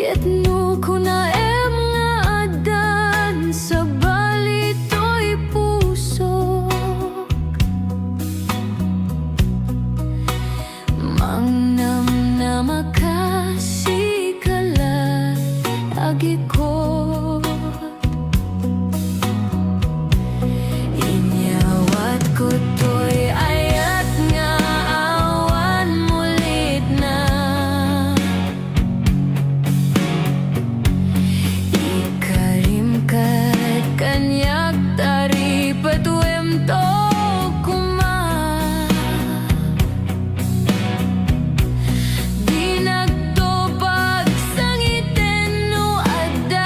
Ket no kuna nga adan sa balito'y puso, mangnam na makasikalat agikot. Inyawat ko to'y ayat nga awan mulit na. Ikarim kat kanyak tari patuem to kuma. Di nagtupag sangiten no ada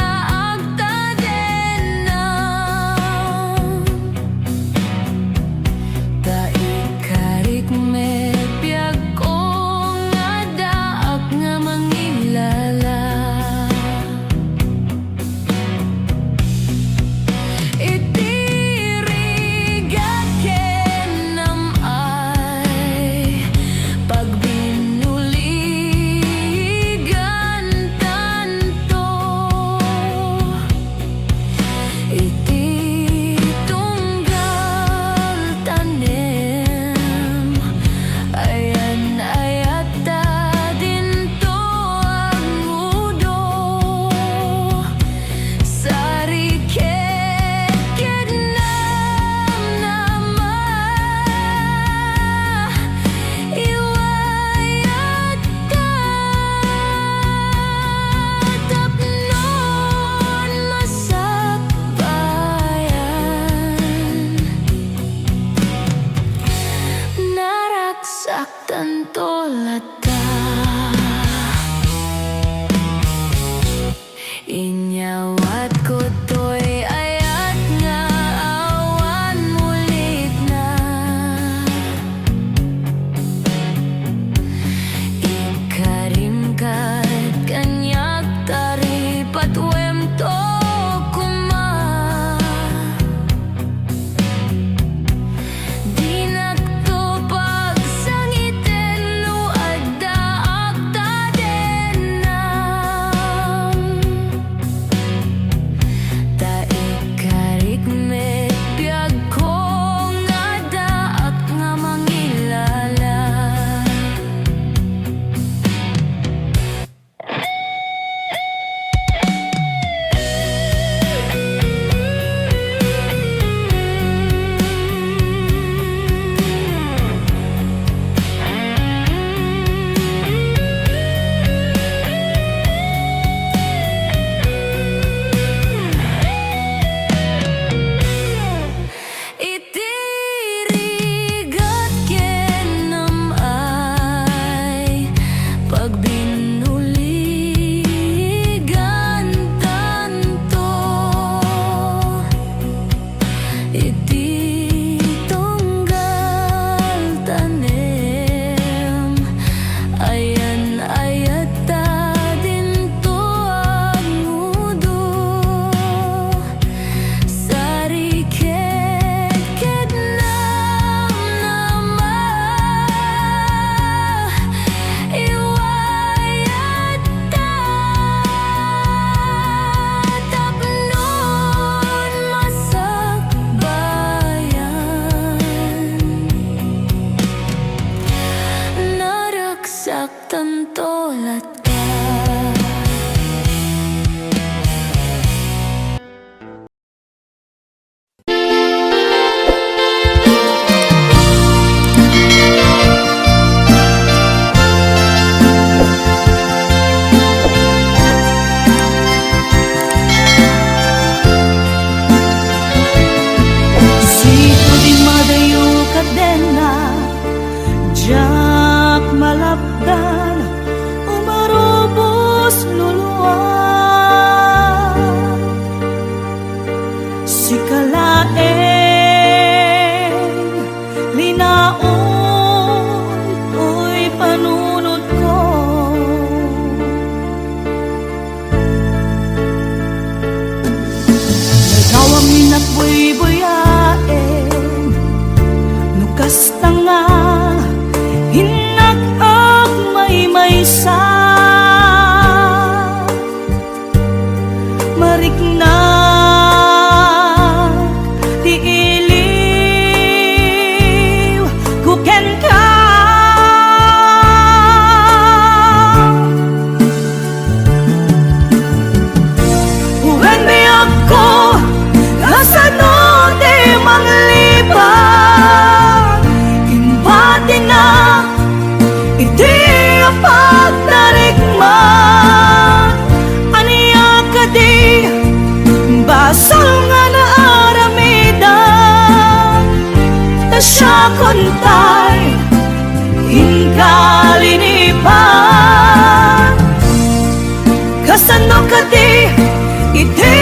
iti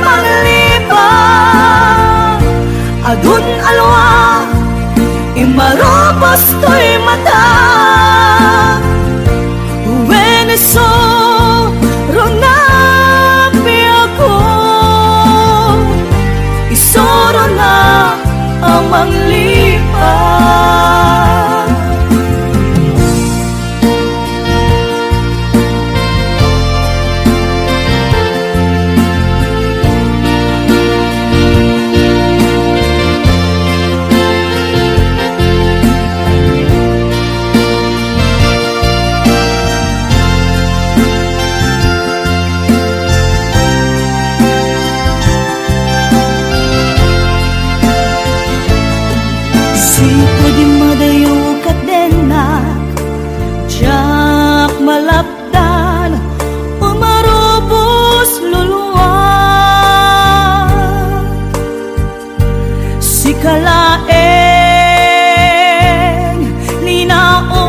manglipang adun alwa imarobos to'y mata Veneso ronapi ako isoro na ang manglipang Sipo di madayo kadenak Diyak malapdan Umarubos luluan Si kalaeng Linaon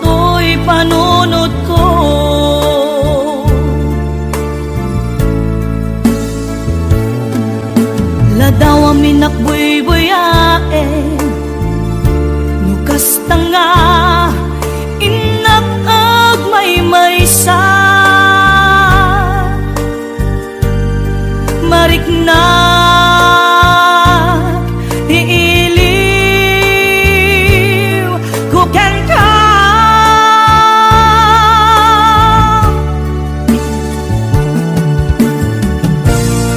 to'y panunod ko Ladaw amin nakbuy-buyain Nukas tanga Inak ag may-maysa Mariknak Iiliw Kuken ka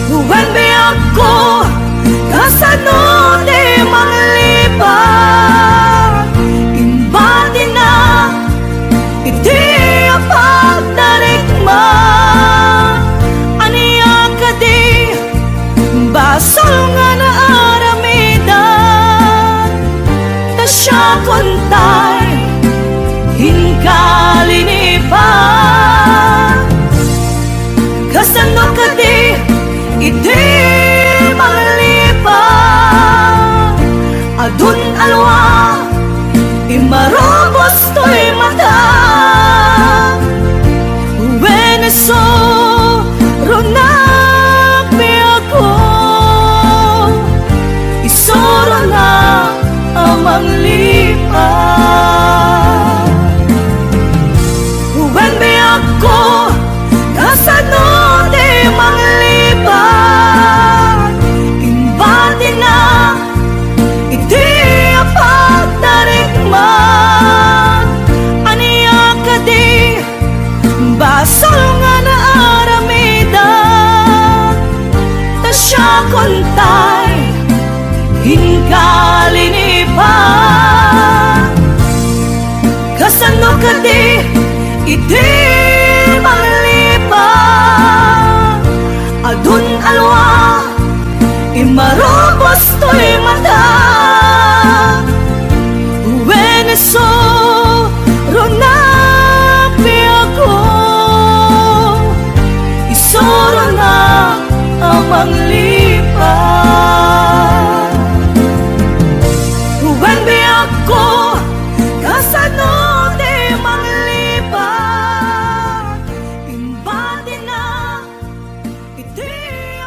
Huwan biyak ko Kasano di manglipang Imbadi na Iti apag tarikma Aniya ka di Basol nga na aramidan Tasya kontay Hinkalinipan Kasano ka di Iti manglipang adun alwa imarobos to'y mata Veneso ronapi ako isoro na ang manglipang Uwen mi ako kasano di manglipang Imbadi na iti apagtarikman Aniya ka di basol nga na aramidan Tasya kontay hinkalinipan Kasano ka di iti manglipang adun alwa imarobos to'y mata Veneso ronapi ako isoro na ang manglipang Huwan biyak ko kasano di manglipang Imbadi na iti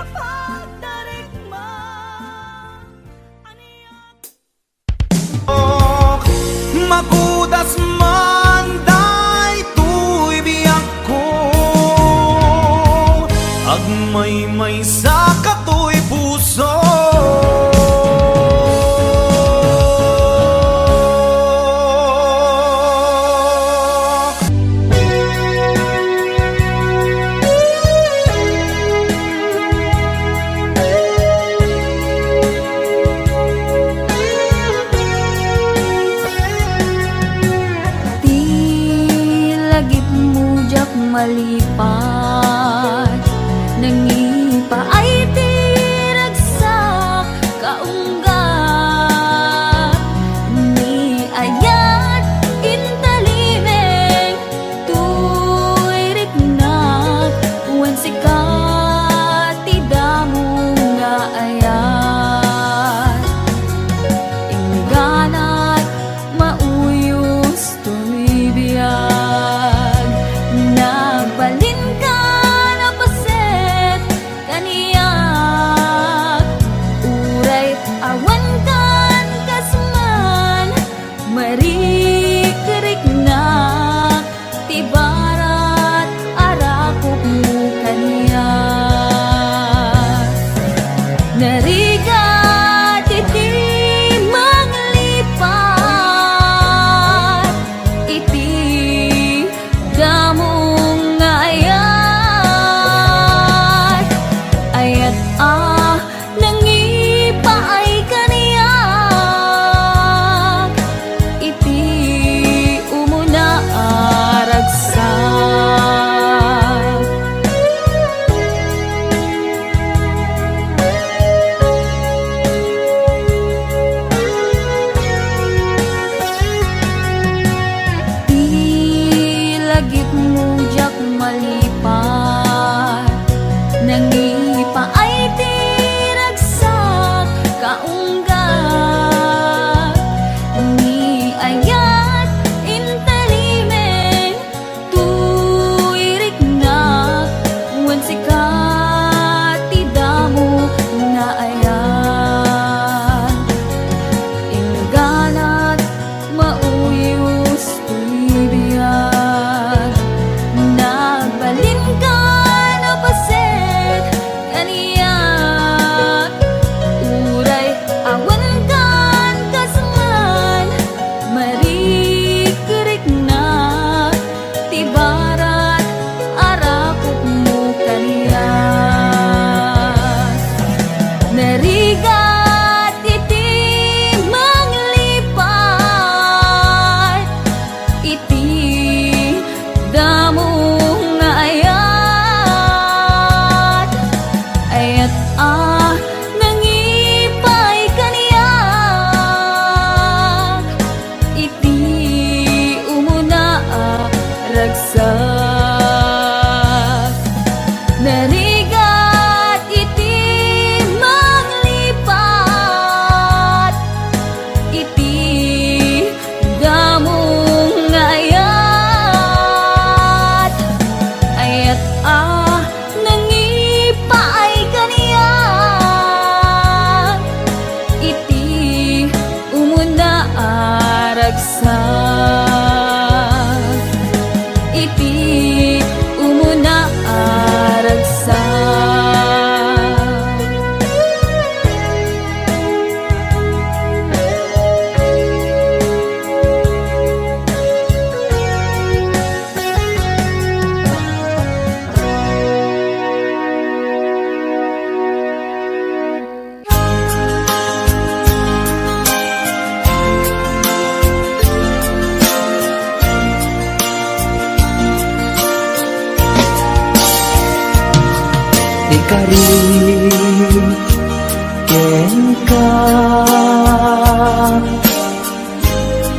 apagtarikman Magudas man daytoy biyak ko Agmay-may sa katoy puso Malipat nangipa ay tiragsak kaunggat ni ayat intalimeng tuy riknak wen sikat tidamong nga ayat ingganat mauyos tuy biyag Nagbalin ka na dagit mo jak malipat. Nangipa ay tiragsak kaunggat. Ni ayat intalimen tuirik na wan sikat tidamo nga ayan. Inganat mauyos tuibiyag. Nagbalin ka na paset kaniyak. Uray awan kan kasaman marikerik na tibarat arakot mo kaniyak. Narigat iti manglipat iti damo nga ayat. Ayat nangipay kaniyak iti umuna ragsak. Narigat iti manglipat iti damo nga ayat. Ayat nangipay kaniyak iti umuna ragsak. Iti umuna ragsak. Di ka rin ken ka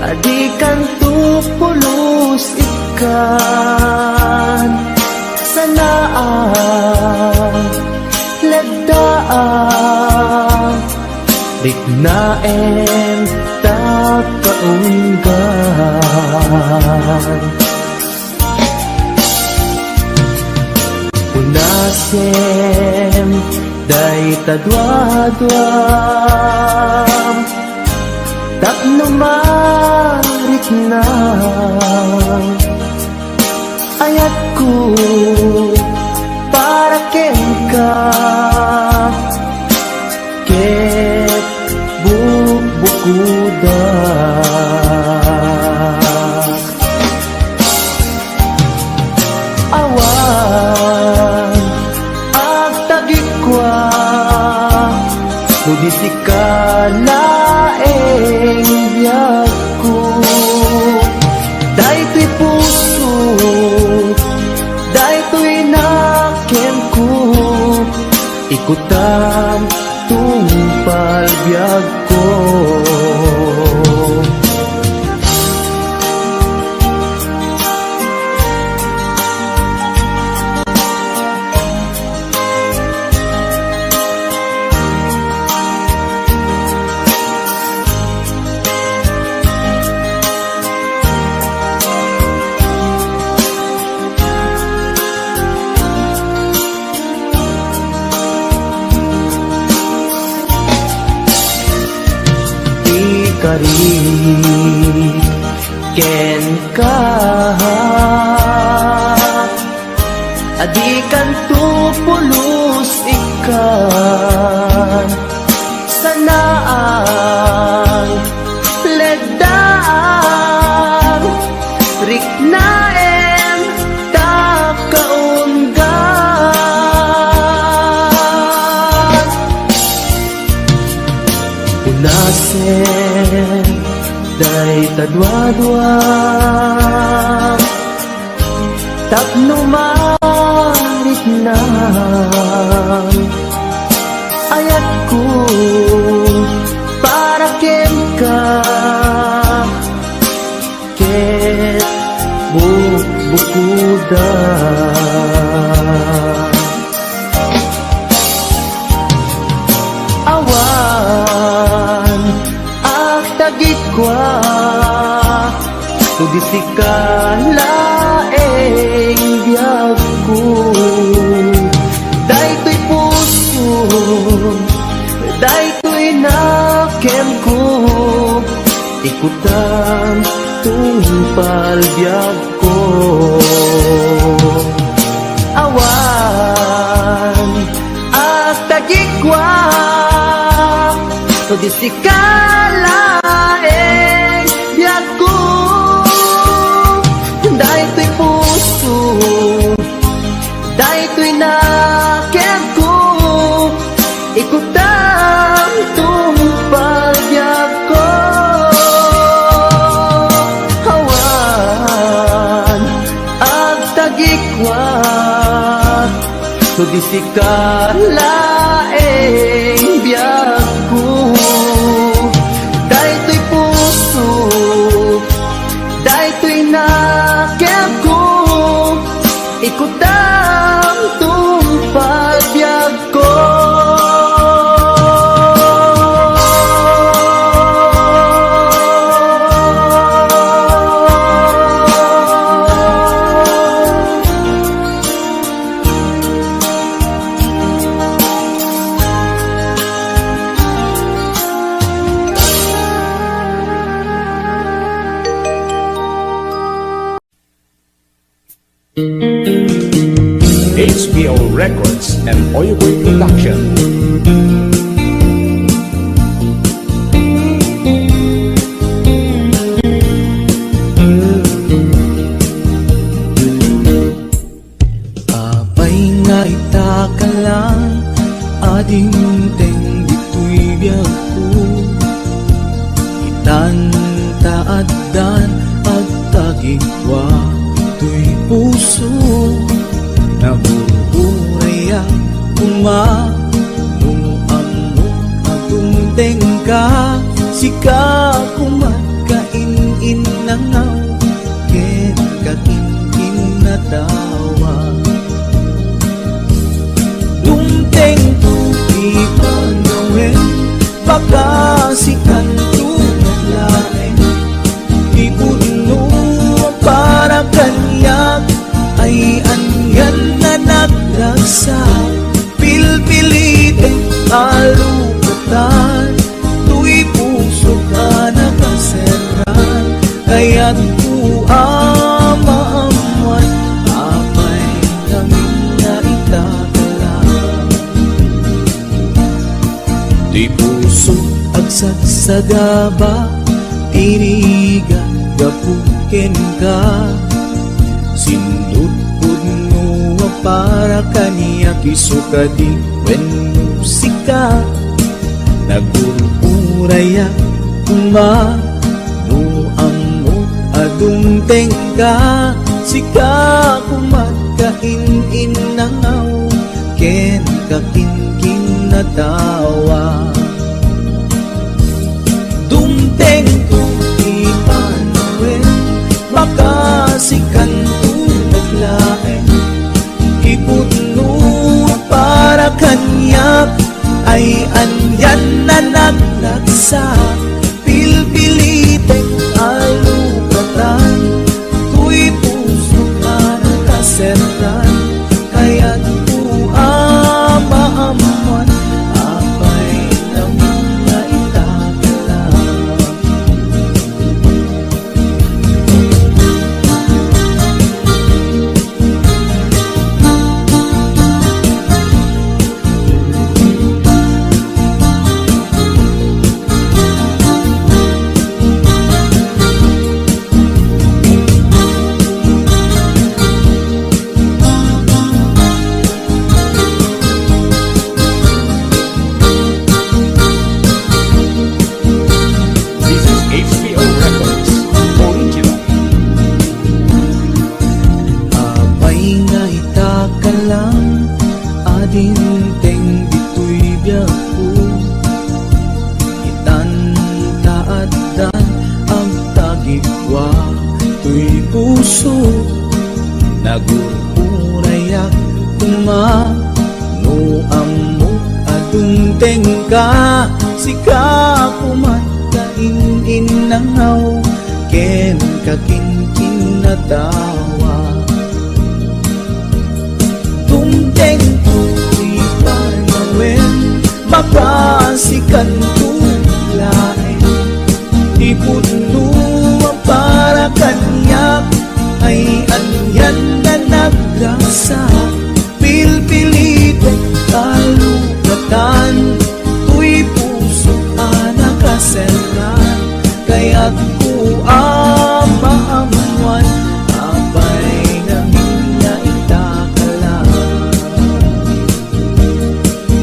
adikan tupulos ikan sanaan lagdaan dignaen takaunggan. Unasem day tadwadwam tapno marit na ayat ko para ken ka ket bubukudak. Awan agtagikwa mudisi ka laeng biyag ko. Daytoy puso daytoy nakem ko ikutan tungpal biyag ko. Kari ken ka adikan tupulos ikan sanaan ledaan riknaen takaunggan. Unasen day tadwadwam tapno marit na ayat ko para ken ka ket bukuda. Awan ak tagikwa tudisi kalaeng biyag ko. Daytoy puso, daytoy nakem ko, ikutan tungpal biyag ko. Awan at tagikwa tudisi kalaeng biyag ko. Daytoy puso, daytoy nakem ko, ikutan tungpal biyag ko. Awan at tagikwa tudisi kalaeng biyag ko. Daytoy puso, daytoy nakem ko, ikutan tungpal biyag ko. HBO Records and Oyoboy Production. Abay nga itaka lang, ading teng dito'y biyag ko. Itan taadan at tagikwa, to'y puso na ururaya kumanuamno atong tengka. Sika kumagkain nangaw, ken kakin natawa. Dumteng to ipanawin, baka sikan to naglaeng. Ipuno para kanyak ay anyan na nagragsa. Pilpilitin alukatan, tu'y puso ka nakaseran. Kaya't kuamaamuan, apay namin na itakalang. Di puso agsagsagaba, tiriga gapuken ka. Sindut pudno para kaniya kisuka di wen musika. Nagururaya kumanuamno adung tengka. Sika kumagkain nangaw, ken kakin natawa. Dumteng to ipanawin, baka sikan to naglaeng. Iputno para kanyak ay anyan na naglagsa. Pilpilitin alukatan, tu'y puso ka nakaseran. Kaya't kuamaamuan, apay namin na itakalang. This is HBO Records Original. Apay nga itaka lang, ading teng dito'y biyag ko. Itan taadan ang tagikwa, to'y puso nagururayak kuma no amok adunteng ka sika kumatainin nangaw ken kakinkin na tawa tunteng tuwi panawen baka sikan tulain ipuno ang para kanyak ay anyan na nagrasa pilpilite kalugatan tuy puso anakaselan kaya't ko amaamuan abay namin na itakalan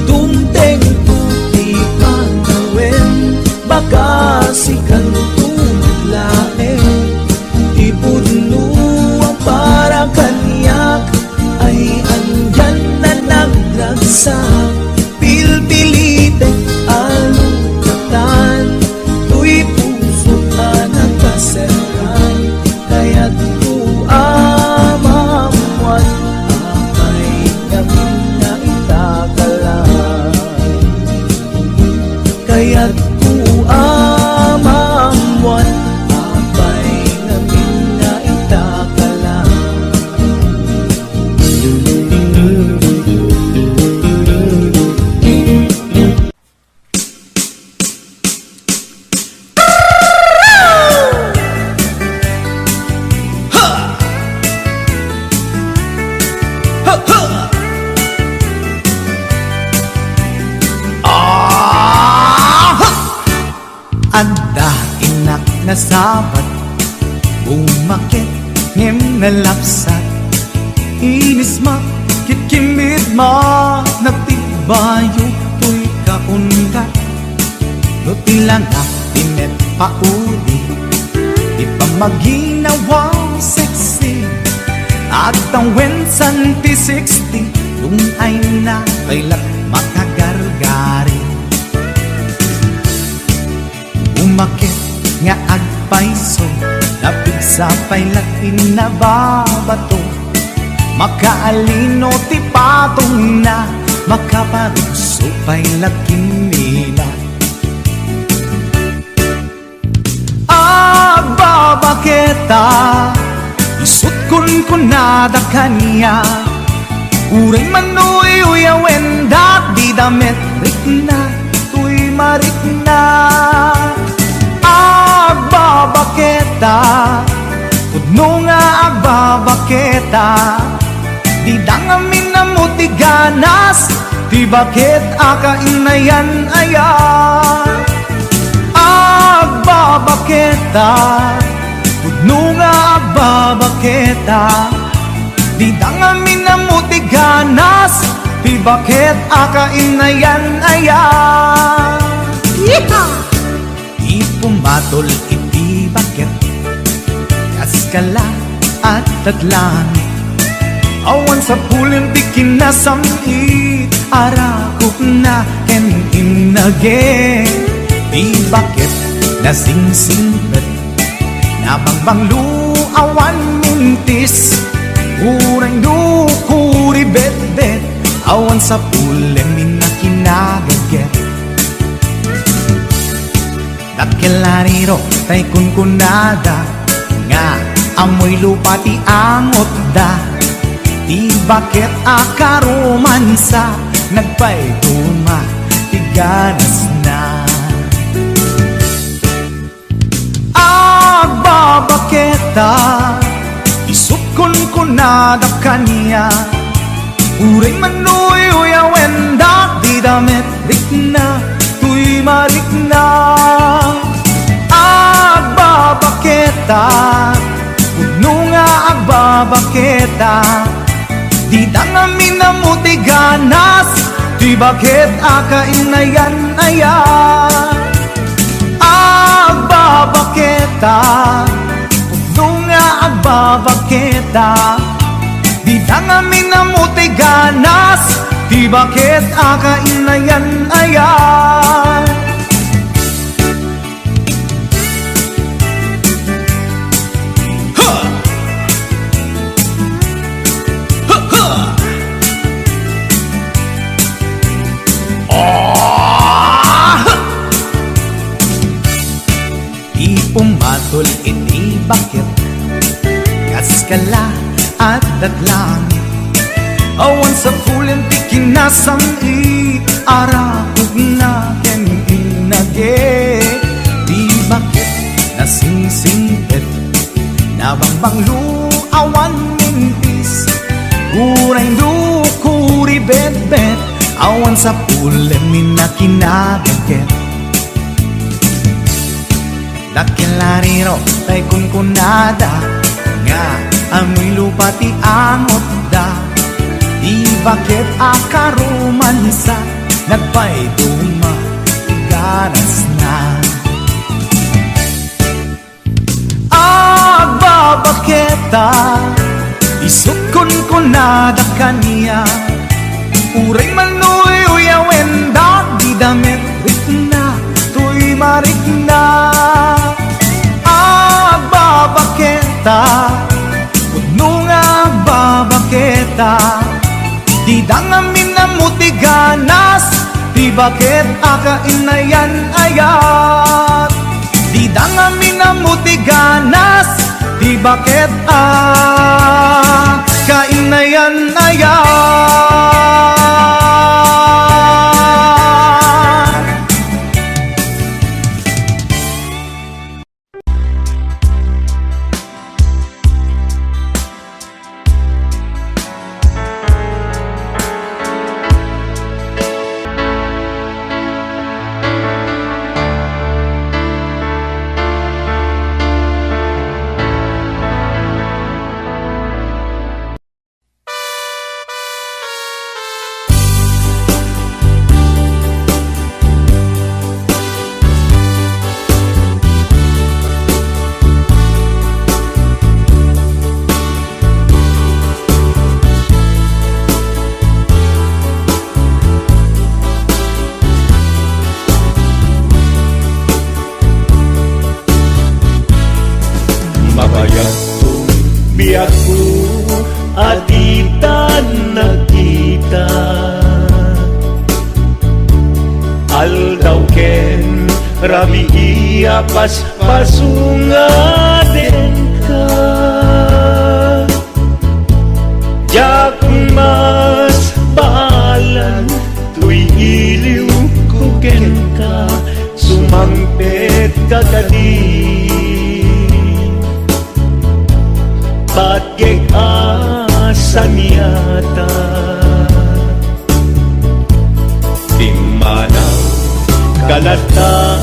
tumteng tuti panawen baka sikan tulain ipuno ang para kanyak ay andyan na nagragsak pilpilite alukatan tuy puso na nagkaserkan kaya't ko amamuan abay namin na itakalan kaya't ko amamuan abay namin na itakalan Anda inak na sabat umakit ngem nalapsat inis ma kitkimid ma nagtibayo tuy kaundat no tilang pinet pauli di pa maginawang sexy at ang wensan P60 yung ay na kailat makagargari umakit nga agpaiso napig sa pailatin na babato makaalino ti patong na makaparuso pailatin nila agbabaketa isut kun kunada kanya uray manuy uyawen dat di damit rikna tuy marikna agbabaketa Kudno nga agbabaketa Di dangamin na muti ganas Di bakit akainayan ayan Agbabaketa Kudno nga agbabaketa Di dangamin na muti ganas Di bakit akainayan ayan Ipumatol iti bakit Kaskala at tatlangit Awan sa pulin di kinasamit Arakok na ken inage Di bakit nasingsingpet Nabangbanglu awan mintis Urang dukuri bet-bet Awan sa pulin minakinagaget Dakilariro tay kunkunada Nga amoy lupa ti angot da Di bakit akaromansa Nagpaituma ti ganas na Agbabaketa Isukon kunada kanya Uray manuy uyawen da Di damit rikna Tuy marikna Agbabaketa Kudno nga agbabaketa Di dangamin na muti ganas Di bakit akainayan ayan Agbabaketa Kudno nga agbabaketa Di dangamin na muti ganas Di bakit akainayan ayan kala at datlangit awan sa pulen ti kinasam i arakog na ken inage di bakit nasingsingpet nabangbang luawan mintis uray lukuri bet-bet awan sa pulen minakinabaget nakilariro tay kunkunada nga amoy lupa ti angot da di bakit akarumansa nagpay duma ganas na agbabaketa isukon ko nada kaniya uray manuy uyawen da di damit rikna tuy marikna agbabaketa puno nga agbabaketa di dangamin na mutiganas di bakit akainayan ayat di dangamin na mutiganas di bakit kainayan ayat Mabayagtong biyak ko aditan nakita aldaw ken rabi iyapas pasungaden ka jak mas balan tuy iliw ko ken ka sumangpet kagadi Bagyay asan yata di manang kalata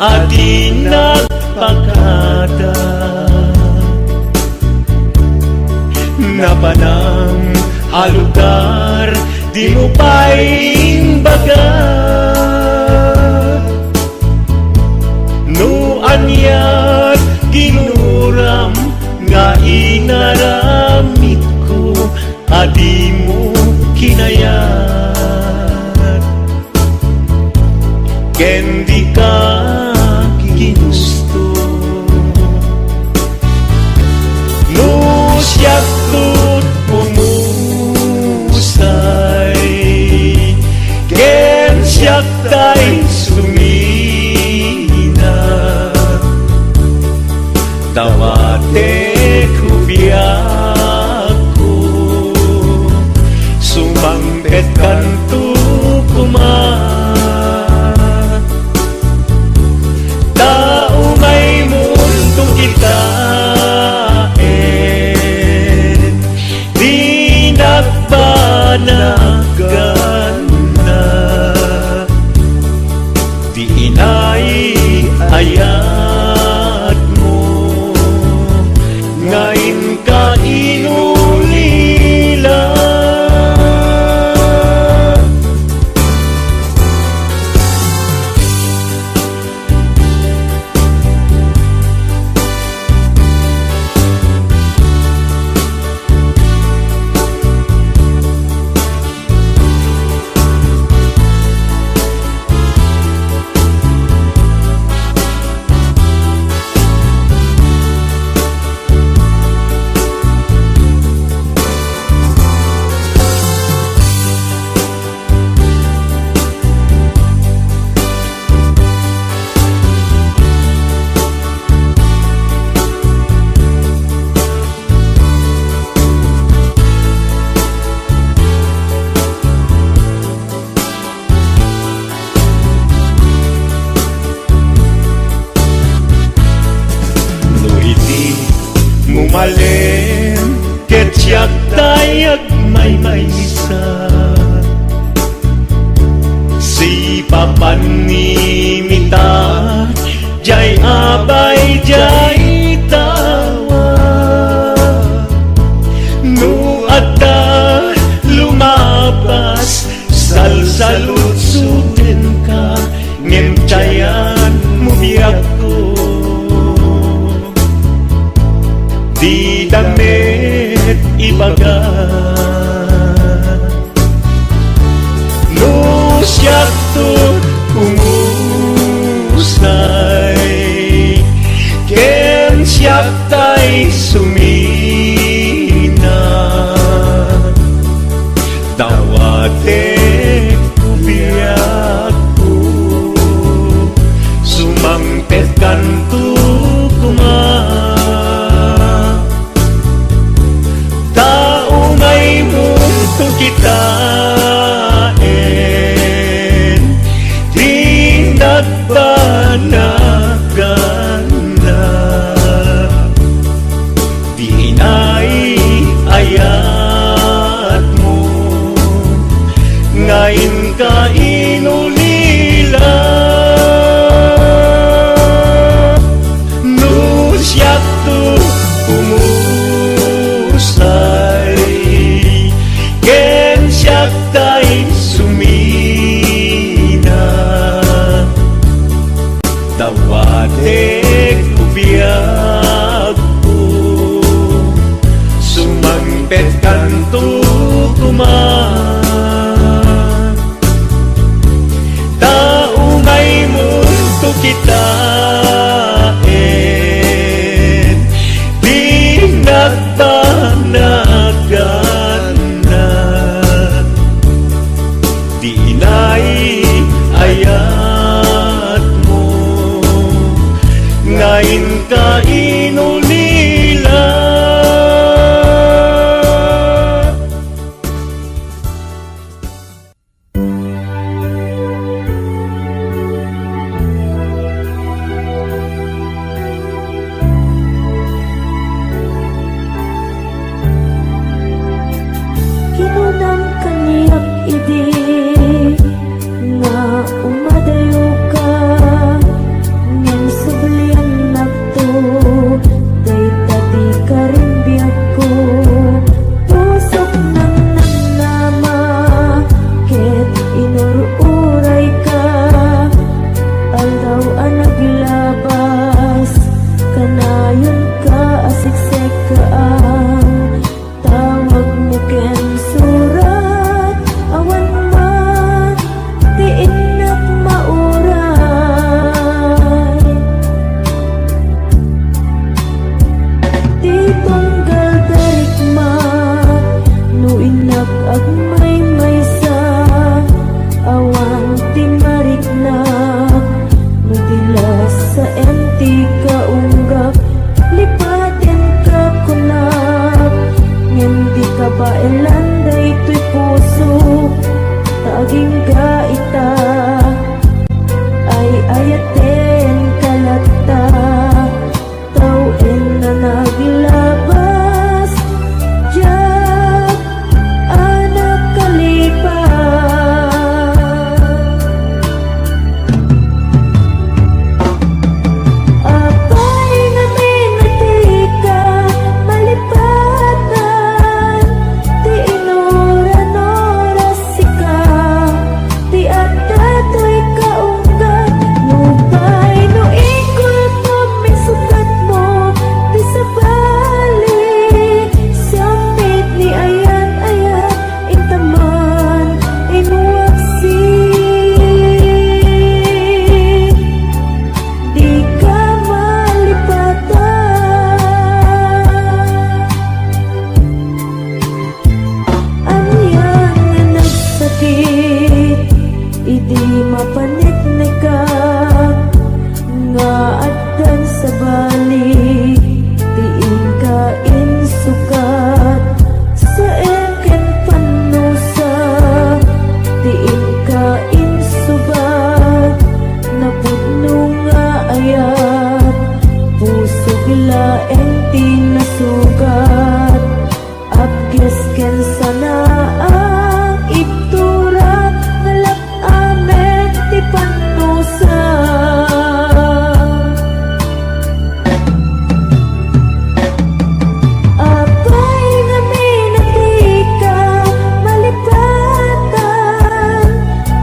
at di nagpakada napanang alugar di mo pa'y baga no anyat ginuram nga inaramit ko adi mo kinayat ken di ka ginusto no siyak tut pumusay ken siyak tay sumina tawate kubiya tayag may isa. Si papanimita jay abay jay tawa. No adda lumabas salsalutsutin ka ngem jayan mo biyak ko. Di damit ibaga no siyak to umusay ken siyak tay sumina dawate kubiyak ko sumangpet kanto kuma. Kitain di nagbanaganda di ayat mo ngayon ka inulila no siyak to umusay ken siyak tay sumina dawate kubiyak ko sumangpet kanto kuma. Taumay mundo kitain di nagbanagan ayat mo ngayon ka inulila. Kinunang kaniyak idi nga umadayo ka ngem sublian nakto day tati ka rin biyak ko pusok ng nama ket inururay ka aldaw ang naglabas kanayon ka asiksek ka ang tawag mo ken surat awan man di inak mauray di tunggal darikma no inak agmay maysa awan ti mariknak no dilas sa enti ka unggap lipaten ka kunap ngem di ka baelan daytoy puso taging gaita ay ayaten kalata tawen na naglabas jak anak kalipas apay nga minatika malipatan ti inoran-oras sika ti atatoy kaunggat nupay no ikul pamisukat mo ti sabali sambit ni ayat-ayat intaman inuwaksi di ka malipatan aniyan nga nagsakit idi mapaneknekat nga addan sa bali tiin ka insukat sa eken panusa tiin ka insubat napudno nga ayat puso bila enti nasugat abges ken sana ang itura ngalak amet ti panusa. Apay nga minatika malipatan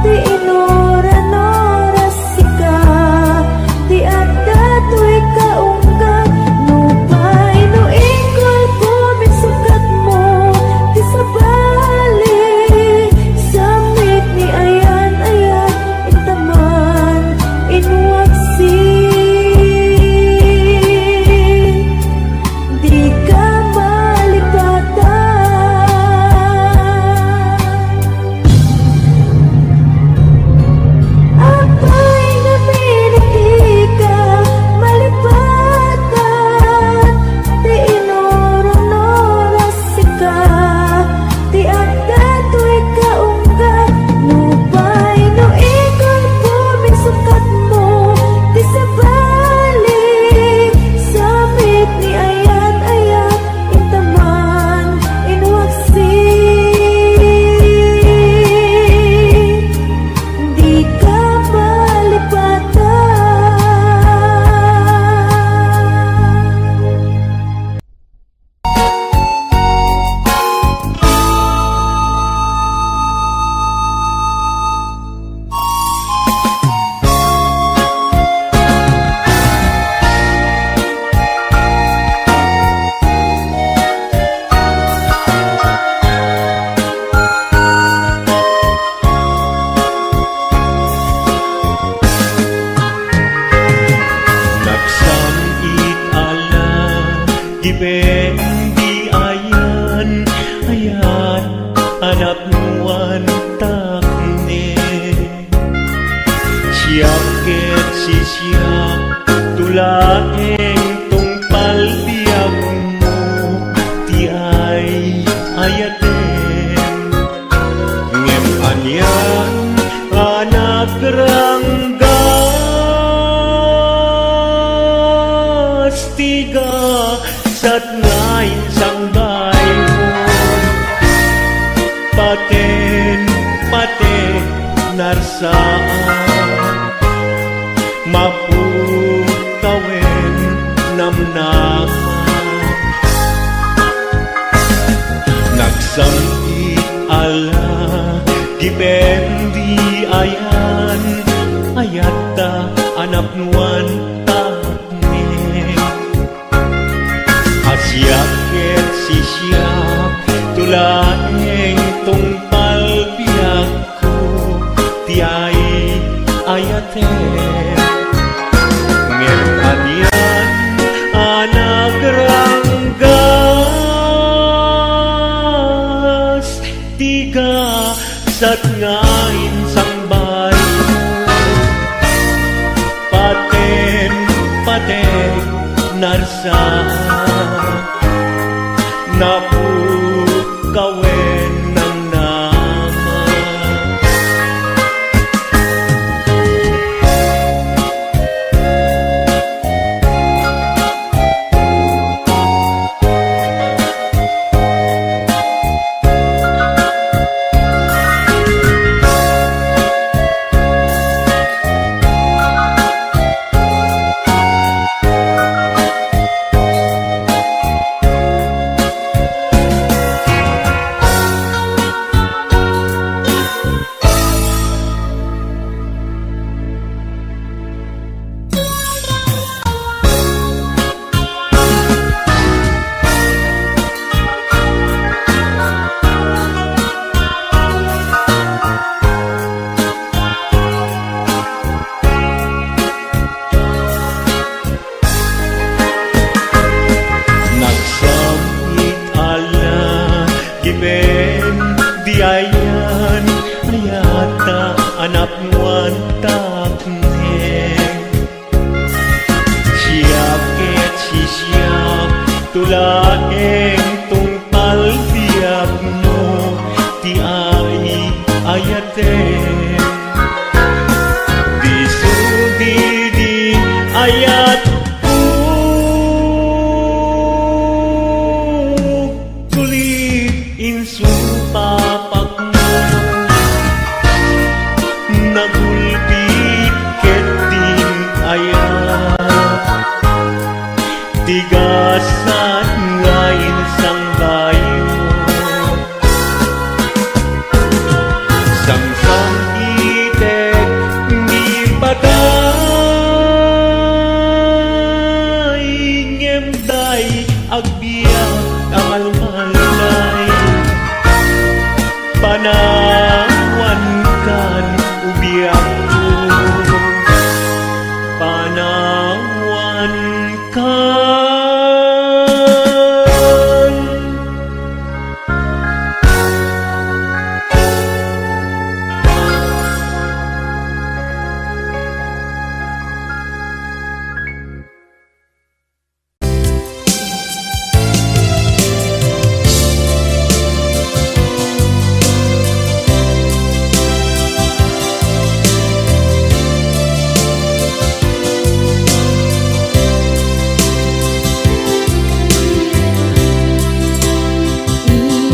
ti inoran-oras sika ti adda to'y kaungga nupay no ingol pumisukat mo ti sabali samit ni ayan-ayan intaman inwaksi di ka malipatan. Apay nga pinitika malipatan ti inoron-oras sika ti adda to'y kaungga nupay no ikon pumisukat mo ti sabali samit ni ayan-ayan intaman inwaksi di ka malipatan. Nagsamit ala Giben di ayan Ayan anak nuan takne Siyak ket si siyak Tulaeng tungpal biyag mo Ti ay ayaten Ngem anyan anak ranggas Tiga sat ngayon sang bayon Paten narsaan Mapukawen namnaman Nagsamit ala Dipendi ayan Ayata anak nuan takne Asyak ket si siyak Tulaeng tungpal biyak ko Tiay ayaten Ngem anyan anak ranggas Tiga sat ngayon sang bayo Paten narsaan Napukawen ng naman Nagsamit ala Giben di ayan Ayata anak nuan takne Siyak ket si siyak Tulaeng tungpal biyak mo Ti ay ayaten Di sudi di ayat kulit insa supapak mo nagulpit ket din ayat tigasan ngayon sang bayo sang itek ni paday ngemday agbiyak ang almalay panawan kan ubiyak ko panawan kan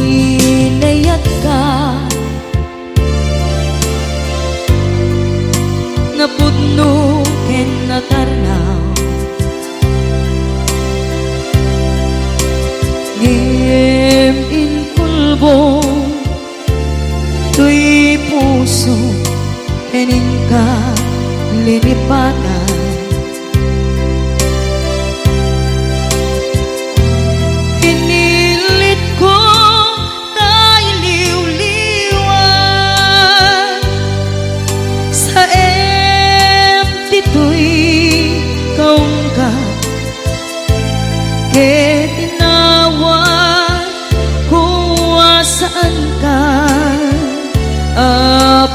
Inayat ka napudno ken natarnaw ngem inkulbo tuy puso kening ka linipatan Pinilit ko na iliw-liwan sa empty to'y kaunggat ket tinawan kung saan ka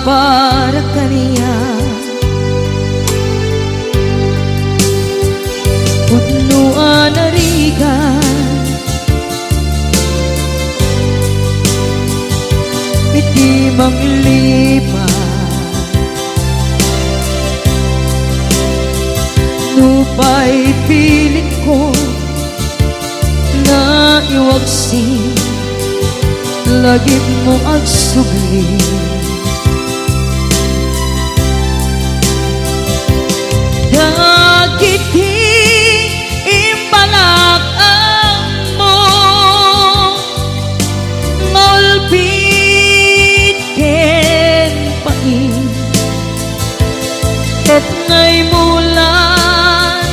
para kaniya pudnuan arigan iti manglipat nupay pilit ko na iwagsin lagip mo agsugli dagiti imbalak ang mo ngolpit ken pain ket ngay mulan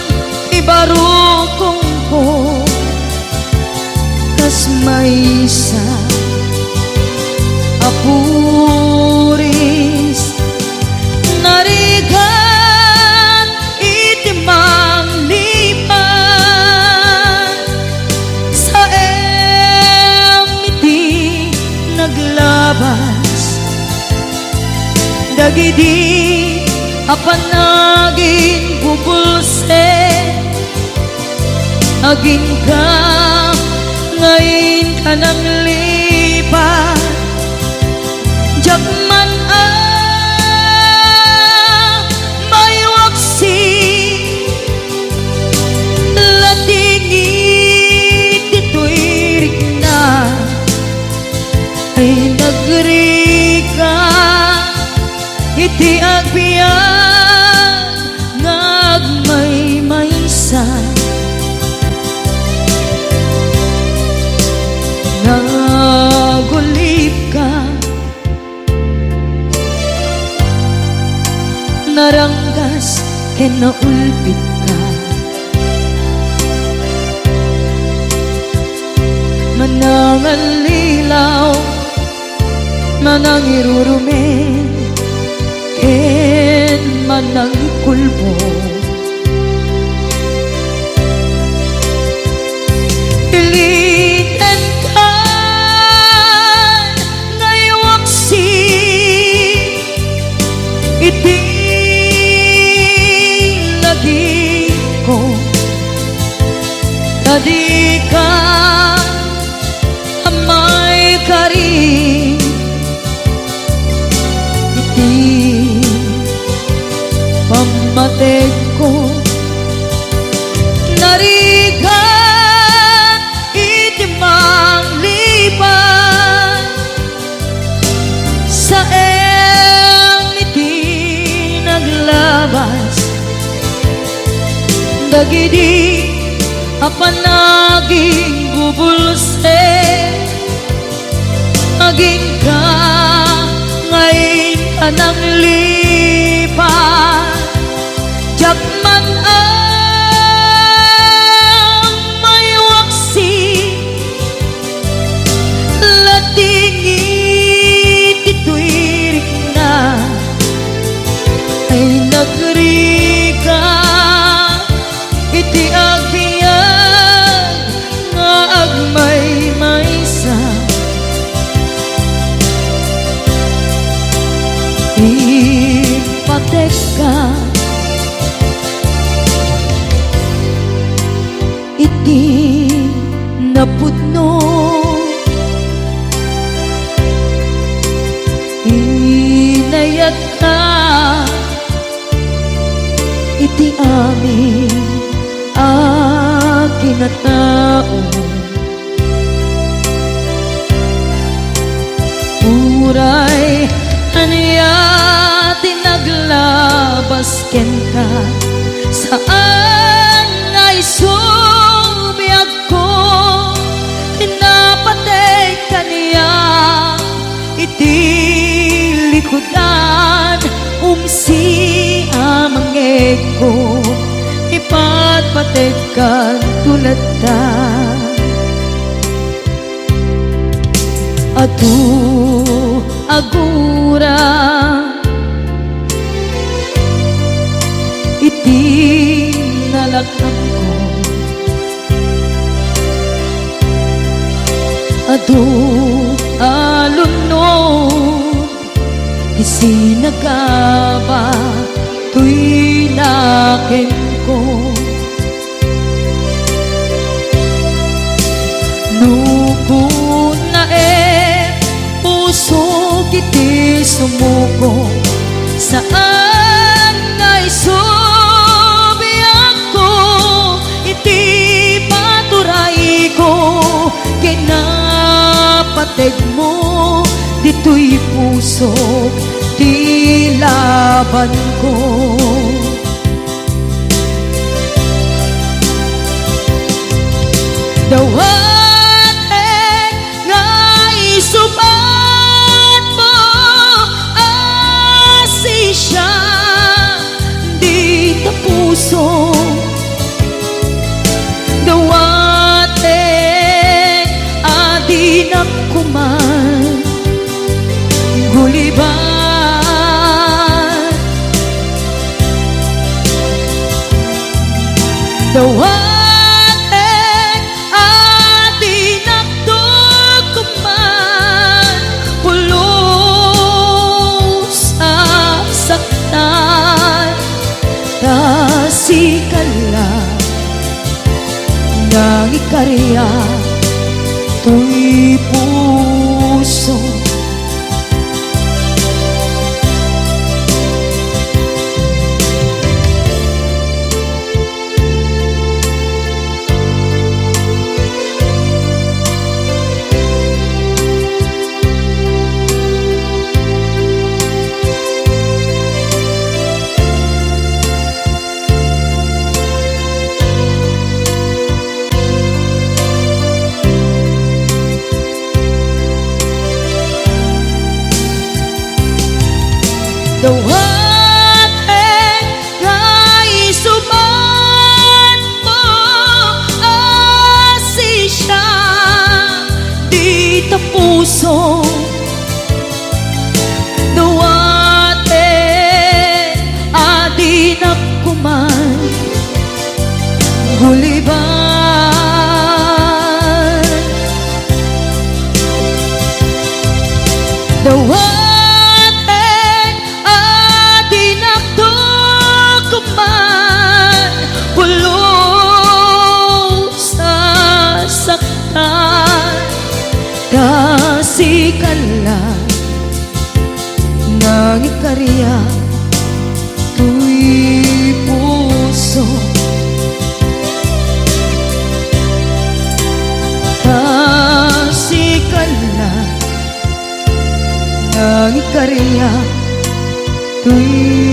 ibarukong ko kas maysa apuris narigan itimang lipan sa emiti naglabas dagidi apanagin bubulse aging ka ngayon ka nang lipat Jakman may waksi latingit ito'y rigna ay nagrika iti agbiyan ngagmay-maysa nagulip ka naranggas ken naulpit ka manangan lilaw manang irurumen ken manang kulbo pilitan ka ngaywaksi iti lagi ko tadi ka amay kari iti dagidi apanaging bubulse aging ka ngayon anang lipat jakman ang may waksi latingit ito'y na ay nagrika iti agbiyan nga agmay maysa ipatek ka iti napudno inayat ka iti amin akin na tao uray aniya tinaglabas ken ka saan ay subiyag ko pinapatay ka niya iti likodan umsi amangeg ko ipatpatid ka tulad ta adu agura iti nalakam ko adu alunod isinagaba tuy nakin ko nukun na puso kiti sumuko saan ngay subiyak ko iti paturay ko kinapatid mo dito'y puso di laban ko dawat nga isubat mo asisya di ta puso dawat adi na kuman guliban dawat adi nagdukuman pulos sasaktan tasikala nang ikarya tuy puso dawat nga isubat mo asisya di ta puso dawat adi na kuman guliban dawat kasikala nang ikarya tuy puso kasikala nang ikarya tuy